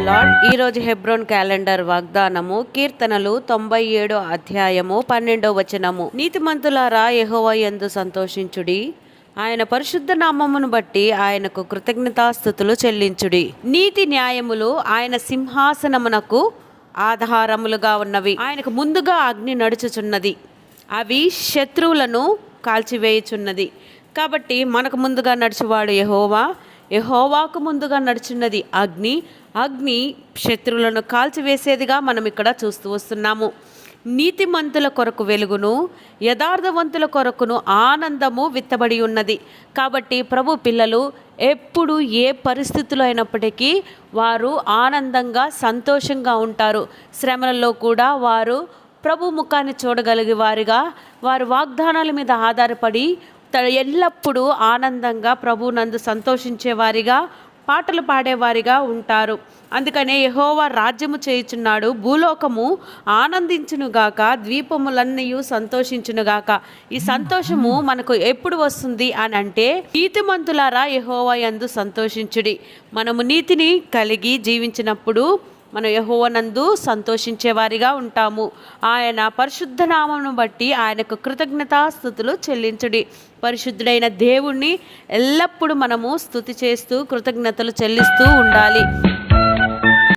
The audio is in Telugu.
లార్డ్. ఈరోజు హెబ్రోన్ క్యాలెండర్ వాగ్దానము కీర్తనలు 97 అధ్యాయము 12వ వచనము. నీతిమంతులారా యెహోవా యందు సంతోషించుడి, ఆయన పరిశుద్ధ నామమును బట్టి ఆయనకు కృతజ్ఞతాస్తుతులు చెల్లించుడి. నీతి న్యాయములు ఆయన సింహాసనమునకు ఆధారములుగా ఉన్నవి. ఆయనకు ముందుగా అగ్ని నడుచుచున్నది, అవి శత్రువులను కాల్చివేయుచున్నది. కాబట్టి మనకు ముందుగా నడిచేవాడు యెహోవా, యెహోవాకు ముందుగా నడుచున్నది అగ్ని. అగ్ని శత్రువులను కాల్చివేసేదిగా మనం ఇక్కడ చూస్తూ వస్తున్నాము. నీతిమంతుల కొరకు వెలుగును, యథార్థవంతుల కొరకును ఆనందము విత్తబడి ఉన్నది. కాబట్టి ప్రభు పిల్లలు ఎప్పుడు ఏ పరిస్థితులు అయినప్పటికీ వారు ఆనందంగా సంతోషంగా ఉంటారు. శ్రమలలో కూడా వారు ప్రభు ముఖాన్ని చూడగలిగే వారిగా, వారు వాగ్దానాల మీద ఆధారపడి ఎల్లప్పుడూ ఆనందంగా ప్రభునందు సంతోషించేవారిగా, పాటలు పాడేవారిగా ఉంటారు. అందుకనే యెహోవా రాజ్యము చేయుచున్నాడు, భూలోకము ఆనందించునుగాక, ద్వీపములన్నీ సంతోషించునుగాక. ఈ సంతోషము మనకు ఎప్పుడు వస్తుంది అని అంటే, నీతిమంతులారా యెహోవా యందు సంతోషించుడి. మనము నీతిని కలిగి జీవించినప్పుడు మనం యెహోవానందు సంతోషించేవారిగా ఉంటాము. ఆయన పరిశుద్ధ నామమును బట్టి ఆయనకు కృతజ్ఞతాస్తుతులు చెల్లించుడి. పరిశుద్ధుడైన దేవుణ్ణి ఎల్లప్పుడూ మనము స్తుతి చేస్తూ కృతజ్ఞతలు చెల్లిస్తూ ఉండాలి.